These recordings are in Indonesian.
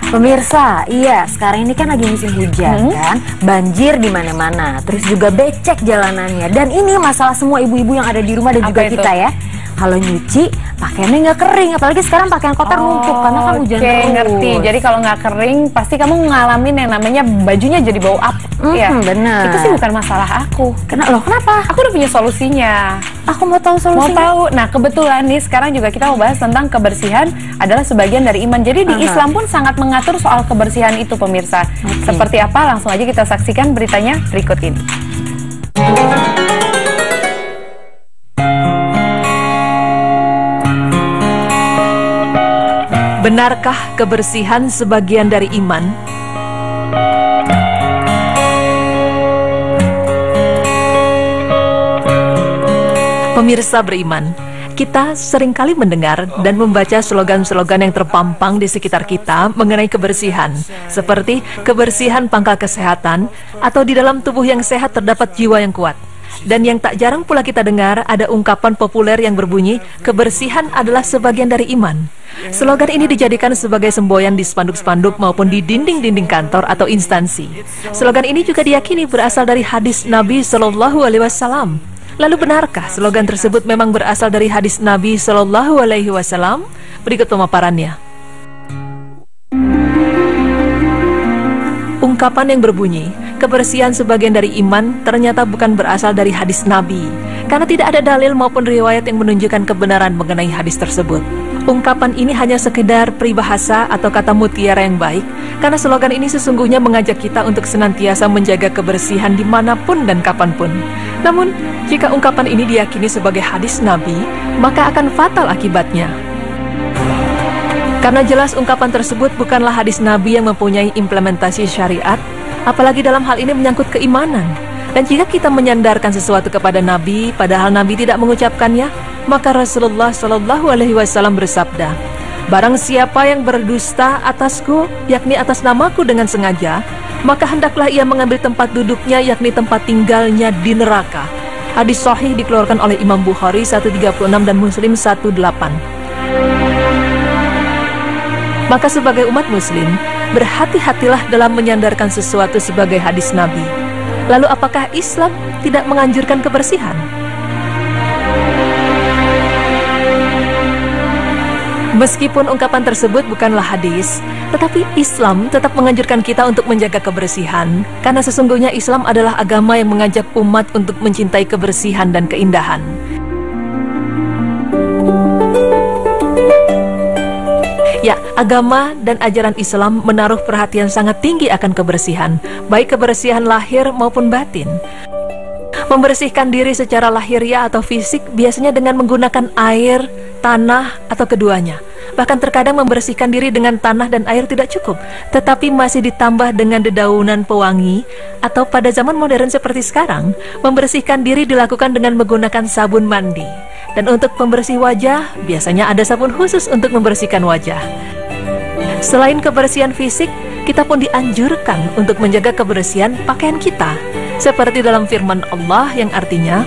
Pemirsa, iya sekarang ini kan lagi musim hujan kan, banjir di mana-mana, terus juga becek jalanannya. Dan ini masalah semua ibu-ibu yang ada di rumah dan juga kita ya. Kalau nyuci pakaiannya nggak kering, apalagi sekarang pakaian kotor numpuk karena kan hujan terus. Ngerti. Jadi kalau nggak kering, pasti kamu ngalamin yang namanya bajunya jadi bau ya. Bener. Itu sih bukan masalah aku. Kenapa? Aku udah punya solusinya. Aku mau tahu solusinya. Mau tahu? Nah, kebetulan nih sekarang juga kita mau bahas tentang kebersihan adalah sebagian dari iman. Jadi di Islam pun sangat mengatur soal kebersihan itu, pemirsa. Seperti apa? Langsung aja kita saksikan beritanya berikut ini. Benarkah kebersihan sebagian dari iman? Pemirsa beriman, kita seringkali mendengar dan membaca slogan-slogan yang terpampang di sekitar kita mengenai kebersihan, seperti kebersihan pangkal kesehatan, atau di dalam tubuh yang sehat terdapat jiwa yang kuat. Dan yang tak jarang pula kita dengar ada ungkapan populer yang berbunyi, kebersihan adalah sebagian dari iman. Slogan ini dijadikan sebagai semboyan di spanduk-spanduk maupun di dinding-dinding kantor atau instansi. Slogan ini juga diyakini berasal dari hadis Nabi Shallallahu Alaihi Wasallam. Lalu benarkah slogan tersebut memang berasal dari hadis Nabi Shallallahu Alaihi Wasallam? Berikut pemaparannya. Ungkapan yang berbunyi, kebersihan sebagian dari iman ternyata bukan berasal dari hadis Nabi, karena tidak ada dalil maupun riwayat yang menunjukkan kebenaran mengenai hadis tersebut. Ungkapan ini hanya sekedar peribahasa atau kata mutiara yang baik, karena slogan ini sesungguhnya mengajak kita untuk senantiasa menjaga kebersihan dimanapun dan kapanpun. Namun, jika ungkapan ini diyakini sebagai hadis Nabi, maka akan fatal akibatnya. Karena jelas ungkapan tersebut bukanlah hadis Nabi yang mempunyai implementasi syariat, apalagi dalam hal ini menyangkut keimanan. Dan jika kita menyandarkan sesuatu kepada Nabi, padahal Nabi tidak mengucapkannya, maka Rasulullah Shallallahu Alaihi Wasallam bersabda, barang siapa yang berdusta atasku, yakni atas namaku dengan sengaja, maka hendaklah ia mengambil tempat duduknya, yakni tempat tinggalnya di neraka. Hadis sahih dikeluarkan oleh Imam Bukhari 136 dan Muslim 18. Maka sebagai umat muslim, berhati-hatilah dalam menyandarkan sesuatu sebagai hadis Nabi. Lalu apakah Islam tidak menganjurkan kebersihan? Meskipun ungkapan tersebut bukanlah hadis, tetapi Islam tetap menganjurkan kita untuk menjaga kebersihan, karena sesungguhnya Islam adalah agama yang mengajak umat untuk mencintai kebersihan dan keindahan. Ya, agama dan ajaran Islam menaruh perhatian sangat tinggi akan kebersihan, baik kebersihan lahir maupun batin. Membersihkan diri secara lahiriah atau fisik biasanya dengan menggunakan air, tanah, atau keduanya. Bahkan terkadang membersihkan diri dengan tanah dan air tidak cukup, tetapi masih ditambah dengan dedaunan pewangi, atau pada zaman modern seperti sekarang, membersihkan diri dilakukan dengan menggunakan sabun mandi. Dan untuk pembersih wajah, biasanya ada sabun khusus untuk membersihkan wajah. Selain kebersihan fisik, kita pun dianjurkan untuk menjaga kebersihan pakaian kita, seperti dalam firman Allah yang artinya,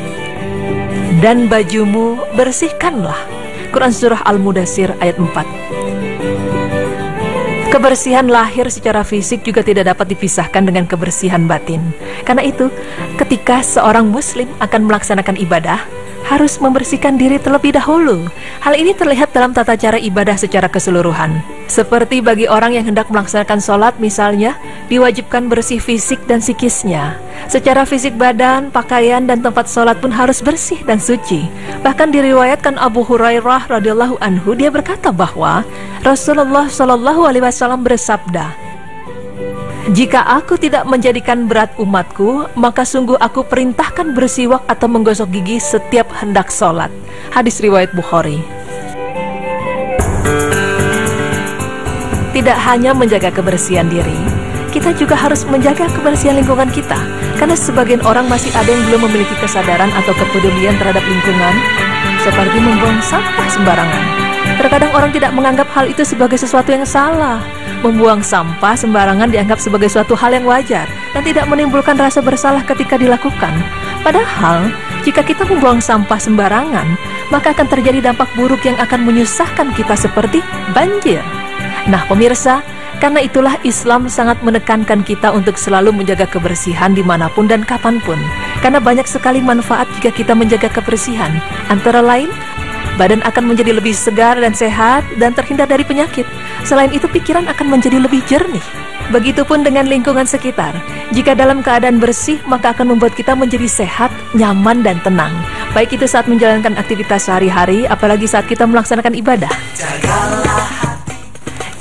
dan bajumu bersihkanlah. Quran Surah Al-Mudathir ayat 4. Kebersihan lahir secara fisik juga tidak dapat dipisahkan dengan kebersihan batin. Karena itu, ketika seorang muslim akan melaksanakan ibadah, harus membersihkan diri terlebih dahulu. Hal ini terlihat dalam tata cara ibadah secara keseluruhan. Seperti bagi orang yang hendak melaksanakan sholat misalnya, diwajibkan bersih fisik dan psikisnya. Secara fisik badan, pakaian, dan tempat sholat pun harus bersih dan suci. Bahkan diriwayatkan Abu Hurairah radhiyallahu anhu, dia berkata bahwa Rasulullah Shallallahu Alaihi Wasallam bersabda, jika aku tidak menjadikan berat umatku, maka sungguh aku perintahkan bersiwak atau menggosok gigi setiap hendak sholat. Hadis riwayat Bukhari. Tidak hanya menjaga kebersihan diri, kita juga harus menjaga kebersihan lingkungan kita. Karena sebagian orang masih ada yang belum memiliki kesadaran atau kepedulian terhadap lingkungan, seperti membuang sampah sembarangan. Terkadang orang tidak menganggap hal itu sebagai sesuatu yang salah. Membuang sampah sembarangan dianggap sebagai suatu hal yang wajar dan tidak menimbulkan rasa bersalah ketika dilakukan. Padahal, jika kita membuang sampah sembarangan, maka akan terjadi dampak buruk yang akan menyusahkan kita seperti banjir. Nah pemirsa, Karena itulah Islam sangat menekankan kita untuk selalu menjaga kebersihan dimanapun dan kapanpun. Karena banyak sekali manfaat jika kita menjaga kebersihan. Antara lain, badan akan menjadi lebih segar dan sehat dan terhindar dari penyakit. Selain itu, pikiran akan menjadi lebih jernih. Begitupun dengan lingkungan sekitar. Jika dalam keadaan bersih, maka akan membuat kita menjadi sehat, nyaman, dan tenang. Baik itu saat menjalankan aktivitas sehari-hari, apalagi saat kita melaksanakan ibadah.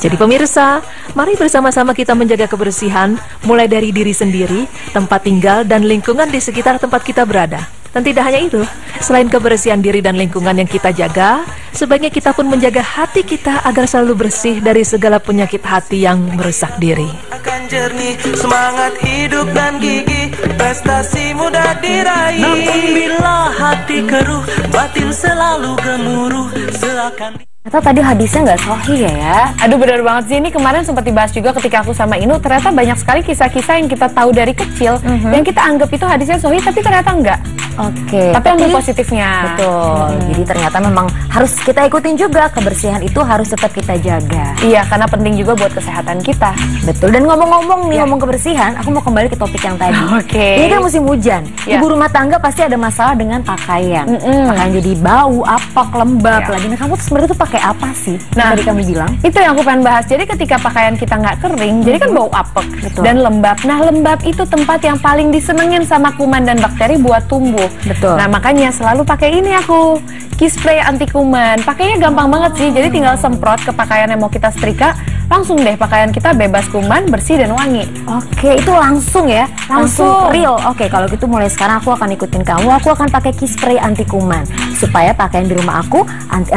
Jadi pemirsa, mari bersama-sama kita menjaga kebersihan, mulai dari diri sendiri, tempat tinggal, dan lingkungan di sekitar tempat kita berada. Dan tidak hanya itu, selain kebersihan diri dan lingkungan yang kita jaga, sebaiknya kita pun menjaga hati kita agar selalu bersih dari segala penyakit hati yang merusak diri. Akan jernih, semangat hidup dan gigih, prestasi mudah diraih. Namun bila hati keruh, batin selalu gemuruh, seakan... Atau tadi hadisnya nggak sahih ya? Aduh, benar banget sih. Ini kemarin sempat dibahas juga ketika aku sama Inu. Ternyata banyak sekali kisah-kisah yang kita tahu dari kecil, yang kita anggap itu hadisnya sahih, tapi ternyata enggak. Oke. Tapi ambil positifnya. Betul. Jadi ternyata memang harus kita ikutin juga, kebersihan itu harus tetap kita jaga. Iya, karena penting juga buat kesehatan kita. Betul. Dan ngomong-ngomong nih, ngomong kebersihan, aku mau kembali ke topik yang tadi. Oke. Ini kan musim hujan. Ibu rumah tangga pasti ada masalah dengan pakaian. Pakaian jadi bau, apek, lembab lagi. Nah, kamu tuh sebenarnya tuh pakai apa sih? Nah, tadi kamu bilang. Itu yang aku pengen bahas. Jadi ketika pakaian kita nggak kering, jadi kan bau apek dan lembab. Nah, lembab itu tempat yang paling disenengin sama kuman dan bakteri buat tumbuh. Betul. Nah, makanya selalu pakai ini aku, Kiss Spray anti kuman. Pakainya gampang banget sih. Jadi tinggal semprot ke pakaian yang mau kita setrika, langsung deh pakaian kita bebas kuman, bersih dan wangi. Oke, itu langsung ya, langsung real. Oke, kalau gitu mulai sekarang aku akan ikutin kamu. Aku akan pakai Kiss Spray anti kuman supaya pakaian di rumah aku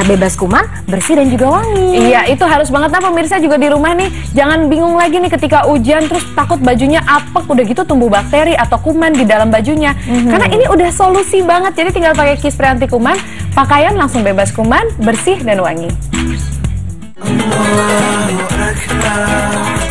bebas kuman, bersih dan juga wangi. Iya, itu harus banget. Nah, pemirsa juga di rumah nih, jangan bingung lagi nih ketika hujan terus takut bajunya apek, udah gitu tumbuh bakteri atau kuman di dalam bajunya. Karena ini udah solusi banget. Jadi tinggal pakai Kiss Spray anti kuman, pakaian langsung bebas kuman, bersih dan wangi. Allahu Akbar.